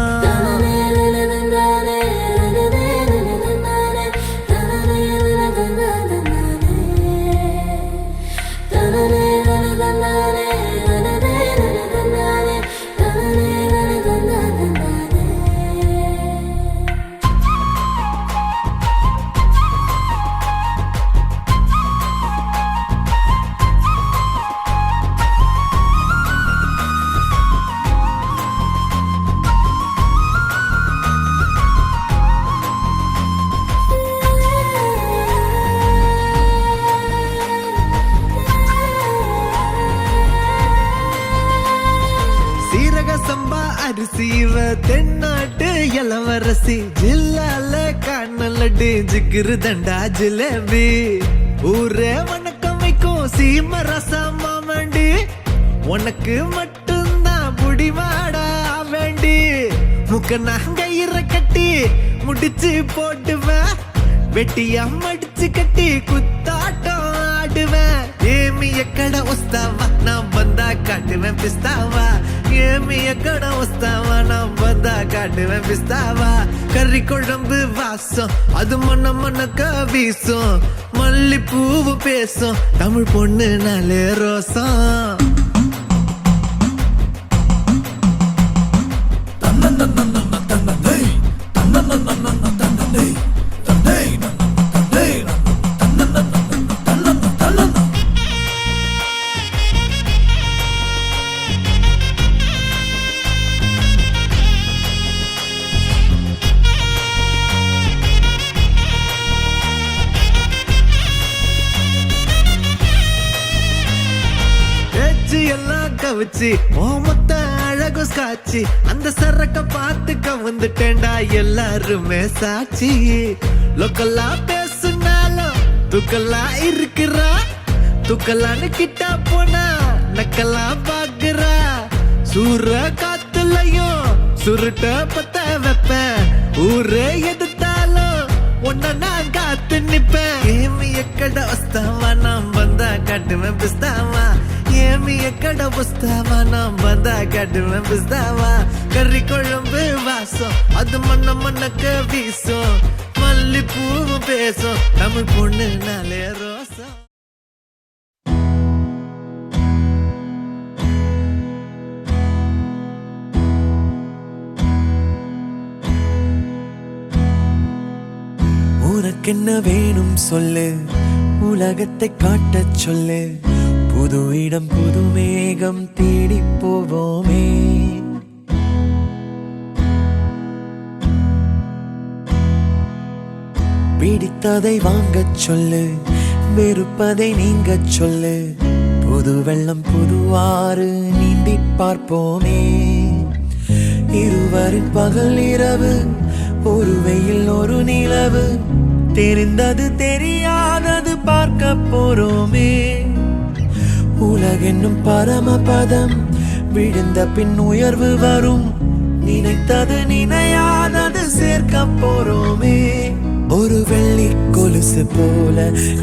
சம்பா அரிசிவ தென்னாட்டு இளவரசி ஜில்லால காணலடி ஜிகிரு தண்டா ஜிலேபி ஊரே வணக்கம் வைக்கும் சீம ரசம் மாமண்டி உனக்கு மட்டும்தான் புடிவாடா வேண்டி முக்க நாங்கயிற கட்டி முடிச்சு போட்டுவேன் வெட்டியா மடிச்சு கட்டி குத்தாட்டம் ஆடுவேன் ஏமி எக்கட வஸ்தாவா நான் வந்தா காட்டுவேன் பிஸ்தாவா ஏமி எக்கட வஸ்தாவா நான் வந்தா காட்டுவேன் பிஸ்தாவா கறி குழம்பு வாசம் அது மன மனக்க வீசும் மல்லிப்பூவு பேசும் தமிழ் பொண்ணு நல்ல ரோசம் எல்லாம் கவிச்சு ஓமத்த அழகு காட்சி அந்த சரக்க பார்த்துக்க வந்துட்டேன்டா எல்லாருமே சாட்சி லோக்கல்லா பேசுனாலும் துக்கல்லா இருக்கிறா துக்கல்லான்னு கிட்டா போனா நக்கல்லா பாக்குறா சூற காத்துலயும் சுருட்ட பத்த வைப்பேன் ஊரே எதிர்த்தாலும் உன்ன நான் காத்து நிப்பேன் ஏமி எக்கட வஸ்தாவா நான் வந்தா காட்டுவேன் பிஸ்தாவா ஏமி எக்கட வஸ்தாவா நான் வந்தா காட்டுவேன் பிஸ்தாவா கறி குழம்பு வாசம் அது மண்ண மண்ணக்க வீசும் மல்லிப்பூவும் பேசும் தமிழ் பொண்ணு நாளே ரோசம் உனக்கென்ன வேணும் சொல்லு உலகத்தை காட்டச் சொல்லு புது இடம் புது மேகம் தேடி போவோமே பிடித்ததை வாங்கச் சொல்லு வெறுப்பதை நீங்கச் சொல்லு புது வெள்ளம் புது ஆறு நீந்தி பார்ப்போமே இருவரின் பகல் இரவு ஒரு வெயில் ஒரு நிலவு தெரிந்தது தெரியாதது பார்க்க போறோமே உலகென்னும் பரமபதம் விழுந்த பின் உயர்வு வரும் நினைத்தது நினையாதது சேர்க்க போறோமே ஒரு வெள்ளி கொலுசு போல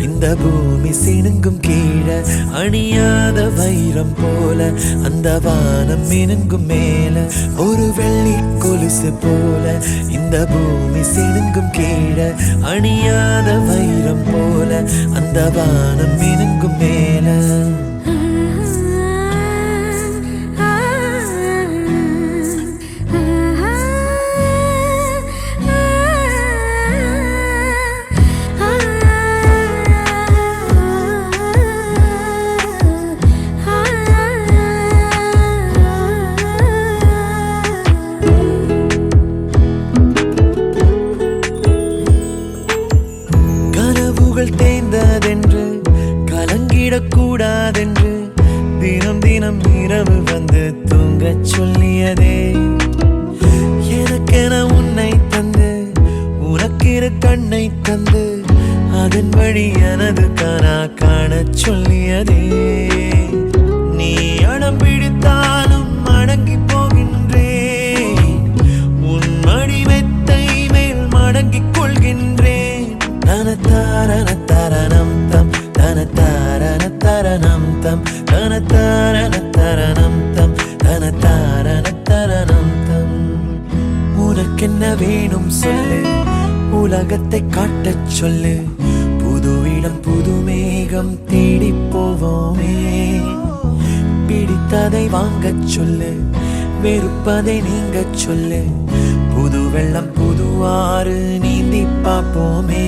இந்த பூமி சினுங்கும் கீழே அணியாத வைரம் போல அந்த வானம் மினுங்கும் மேல ஒரு வெள்ளி கொலுசு போல இந்த பூமி சினுங்கும் கீழே அணியாத வைரம் போல அந்த வானம் மினுங்கும் மேல இரு கண்ணை தந்து அதன் வழி எனது கனா காணச் சொல்லியதே. நீ அடம் பிடித்தாலும் அடங்கி போகின்றேன், உன் மடி மெத்தை மேல் மடங்கிக் கொள்கின்றேன். தனத்தாரண தரணம் தம் தனத்தாரண தரணம் தம் தனத்தாரண தரணம் தம் தனத்தாரண தரணம் தம். உனக்கென்ன வேணும் சொல்லு, உலகத்தை காட்டச் சொல்லு. புது இடம் புது மேகம் தேடி போவோமே. பிடித்ததை வாங்கச் சொல்லு, வெறுப்பதை நீங்கச் சொல்லு. புது வெள்ளம் புது ஆறு நீந்தி பார்ப்போமே.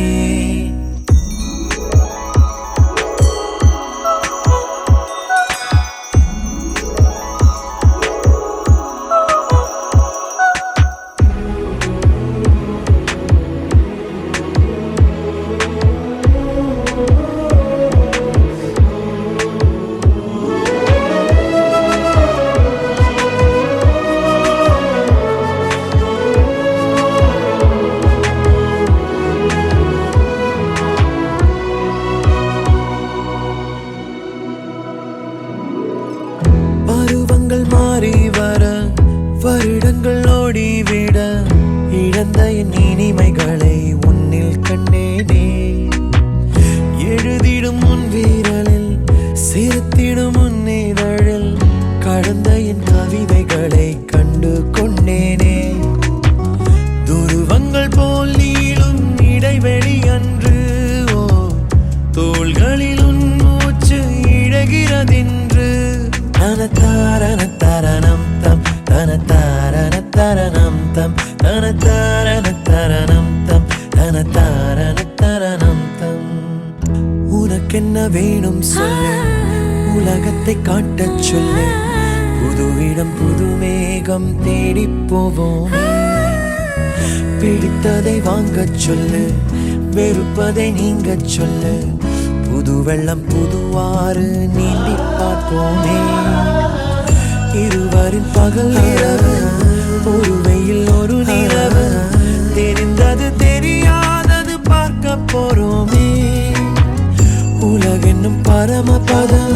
பருவங்கள் மாறி வர வருடங்கள் ஓடிவிட இழந்த என் இனிமைகளை உன்னில் கண்டேனே. எழுதிடும் உன் வீரலில் சிரித்திடும் உன் இதழில் கடந்த என் கவிதைகளை கண்டு கொண்டேனே. துருவங்கள் போல் நீளும் இடைவெளி அன்று ஓ தோள்களில் உன் மூச்சு இழகிறதென்று. தனத்தாரண தரணம் தம் தனத்தாரண தரணம் தம் தனத்தாரண தரணம் தம் தனத்தாரண தரணம் தம். உனக்கென்ன வேணும் சொல்லு, உலகத்தை காட்டச் சொல்லு. புது இடம் புது மேகம் தேடி போவோம். பிடித்ததை வாங்கச் சொல்லு, வெறுப்பதை நீங்கச் சொல்லு. புது வெள்ளம் புது ஆறு நீந்தி பார்ப்போமே. இருவரின் பகல் இரவு, ஒரு வெயில் ஒரு நிலவு. தெரிந்தது தெரியாதது பார்க்க போறோமே. உலகென்னும் பரமபதம்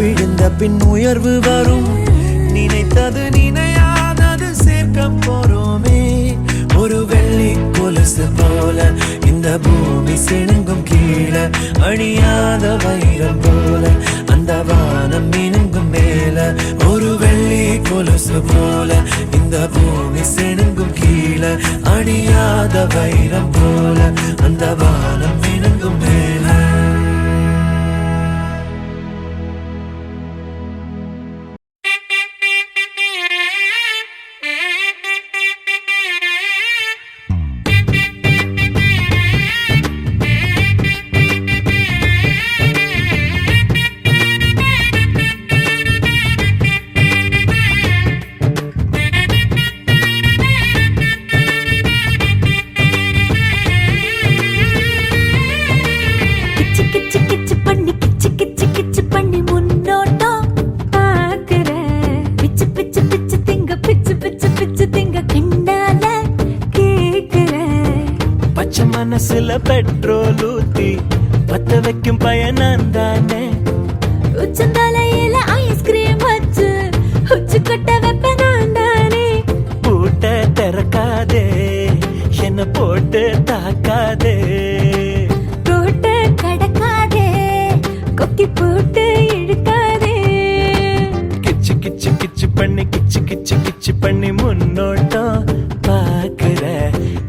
விழுந்த பின் உயர்வு வரும். நினைத்தது நினையாதது சேர்க்க போறோமே. ஒரு வெள்ளி கொலுசு போல இந்த பூமி சிணுங்கும் கீழே, அணியாத வைரம் போல அந்த வானம் மினுங்கும் மேல. ஒரு வெள்ளி கொலுசு போல இந்த பூமி சிணுங்கும் கீழே, அணியாத வைரம் போல அந்த வானம் மினுங்கும் மேல. மனசுல பெட்ரோல் ஊத்தி பத்த வைக்கும் பயணம் தானே. உச்சந்தலையில ஐஸ்கிரீம் வச்சு உச்சு கொட்ட வைப்ப நான் தானே. பூட்ட திறக்காதே, என்ன போட்டு தாக்காதே. போட்டு கடக்காதே, கொக்கி போட்டு இழுக்காதே. கிச்சு கிச்சு கிச்சு பண்ணி கிச்சு கிச்சு கிச்சு பண்ணி முன்னோட்டம் பாக்குற.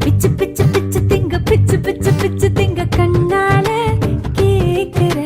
பிச்சு பிச்சு பிச்சு திங்க பிச்சு பிச்சு பிச்சு திங்க கண்ணால கேக்குற.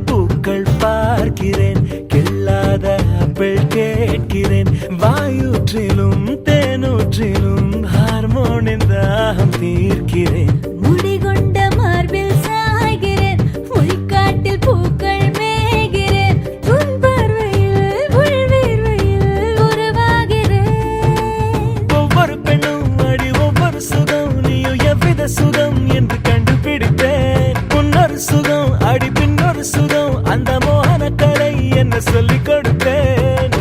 பூக்கள் பார்க்கிறேன், கிள்ளாத ஆப்பிள் கேட்கிறேன். வாயூற்றிலும் தேனூற்றிலும் ஹார்மோன் இந்த தாகம் தீர்க்கிறேன். முடிகொண்ட மார்பில் சாய்கிறேன், உள்காட்டில் பூக்கள் மேய்கிறேன், உன் பார்வையில் உள்வீர்வையில் உருவாகிறேன். ஒவ்வொரு பெண்ணும் அடி ஒவ்வொரு சுகம், நீயும் எவ்வித சுகம் என்று கண்டுபிடிப்பேன். முன்னொரு சுகம் அடி பின்னொரு சுகம், அந்த மோகன கலை என்ன சொல்லிக் கொடுப்பேன்.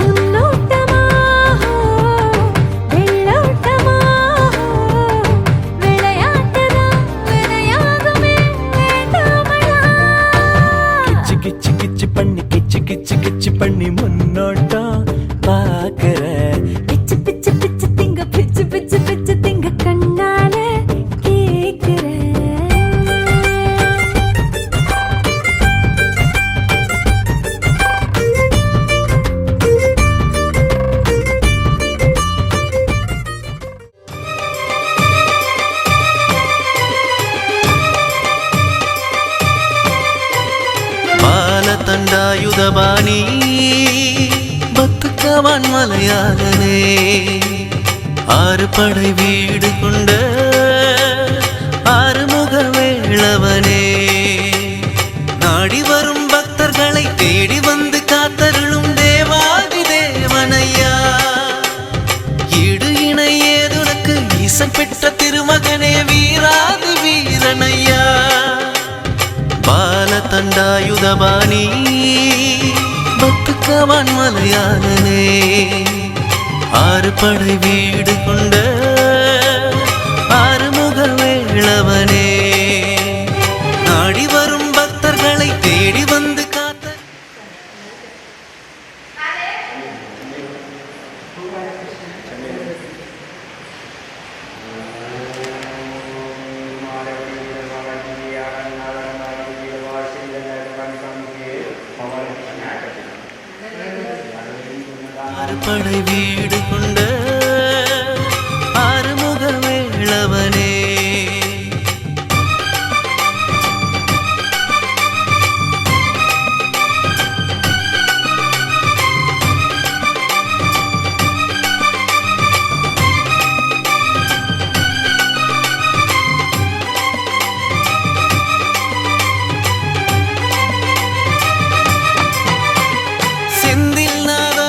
முன்னோட்டமாக வெள்ளோட்டமாக விளையாட்டுதான் விளையாகுமே வேண்டாமடா. கிச்சு கிச்சு கிச்சு பண்ணி கிச்சு கிச்சு கிச்சு பண்ணி முன்னோட்டம் பாக்குற. பிச்சு பிச்சு பிச்சு திங்க பிச்சு பிச்சு பிச்சு திங்க கண்ணால கேக்குறேன். பாலதண்டாயுதபாணி பத்துக்கவான் மலையாளனே, ஆறு படை வீடு கொண்ட ஆறுமுக வேளவனே, நாடி வரும் பக்தர்களை தேடி வந்து காத்தருளும் தேவாதி தேவனையா, ஈடு இணை ஏதுனக்கு ஈசன் பெற்ற திருமகனே வீராதி வீரனையா. பாலதண்டாயுதபாணி பத்துக்கவான் மலையாளனே, ஆறு படை வீடு கொண்ட ஆறுமுக வேளவனே, நாடி வரும் பக்தர்களை தேடி வந்து காத்த ஆறு படை வீடு கொண்ட ஆறுமுக வேளவனே. செந்தில் நாதா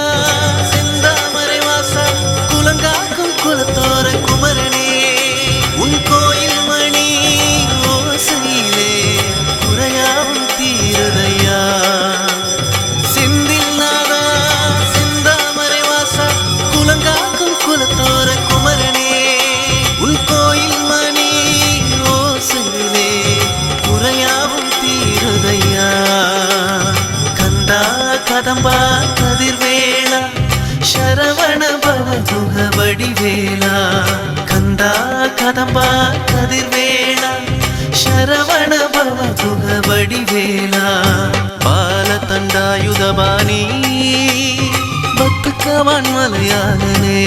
செந்தாமரை வாசா குலங்காக்கும் குலத்தோர குமரனே, உன் கோயில் மணி ஓசையிலே குறையாவும் தீரதையா. செந்தில் நாதா செந்தாமரை வாசா குலங்காக்கும் குலத்தோர குமரனே, உன் கோயில் மணி ஓசையிலே குறையாவும் தீரதையா. கந்தா கதம்பா கதிர்வேளா சரவண பவகுக வடிவேலா, கந்தா கதம்பா கதிர்வேளா சரவண பவகுக வடிவேலா. பாலதண்டாயுதபாணி பத்துக்கவான் மலையாளனே,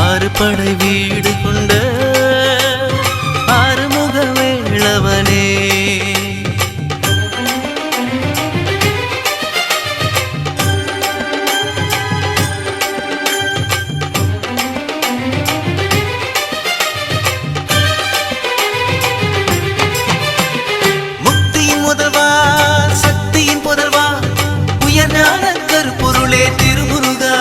ஆறு படை வீடு கொண்ட ஆறுமுக வேளவனே. முக்தியின் முதல்வா சக்தியின் புதல்வா உயர்ஞான கருப்பொருளே திருமுருகா,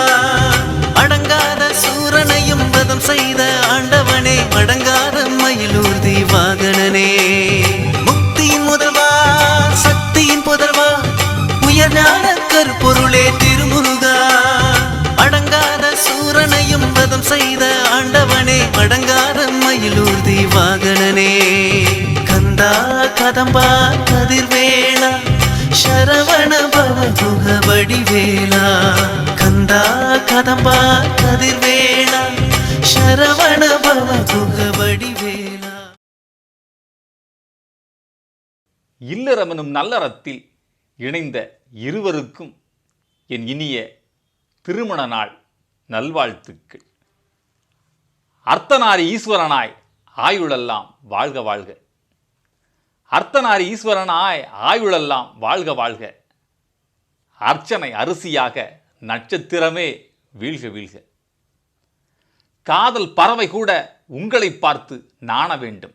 அடங்காத சூரனையும் வதம் செய்த ஆண்டவனே, அடங்காத மயிலூர்தி வாகனனே. முக்தியின் முதல்வா சக்தியின் புதல்வா உயர்ஞான கருப்பொருளே திருமுருகா, அடங்காத சூரனையும் வதம் செய்த ஆண்டவனே, அடங்காத மயிலூர்தி வாகனனே. கந்தா கதம்பா கதிர்வேளா சரவண பவகுக வடிவேலா, கந்தா கதம்பா கதிர்வேளா சரவண பவகுக வடிவேலா. இல்லறமெனும் நல்லறத்தில் இணைந்த இருவருக்கும் என் இனிய திருமண நாள் நல்வாழ்த்துக்கள். அர்த்தநாரி ஈஸ்வரனாய் ஆயுளெல்லாம் வாழ்க வாழ்க. அர்த்தநாரி ஈஸ்வரனாய் ஆயுளெல்லாம் வாழ்க வாழ்க. அர்ச்சனை அரிசியாக நட்சத்திரமே வீழ்க வீழ்க. காதல் பறவை கூட உங்களை பார்த்து நாண வேண்டும்.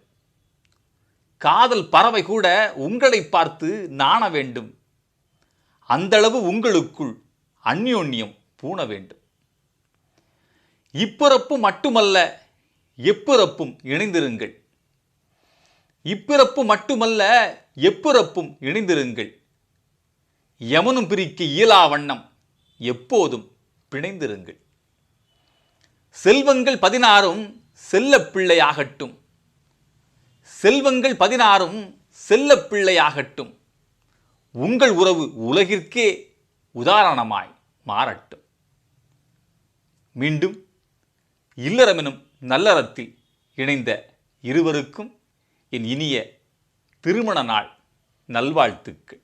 காதல் பறவை கூட உங்களை பார்த்து நாண வேண்டும். அந்தளவு உங்களுக்குள் அந்யோன்யம் பூண வேண்டும். இப்பிறப்பு மட்டுமல்ல எப்பிறப்பும் இணைந்திருங்கள். இப்பிறப்பு மட்டுமல்ல எப்பிறப்பும் இணைந்திருங்கள். யமனும் பிரிக்க இயலா வண்ணம் எப்போதும் பிணைந்திருங்கள். செல்வங்கள் 16 செல்ல பிள்ளையாகட்டும். செல்வங்கள் 16 செல்ல பிள்ளையாகட்டும். உங்கள் உறவு உலகிற்கே உதாரணமாய் மாறட்டும். மீண்டும் இல்லறமெனும் நல்லறத்தில் இணைந்த இருவருக்கும் என் இனிய திருமண நாள் நல்வாழ்த்துக்கள்.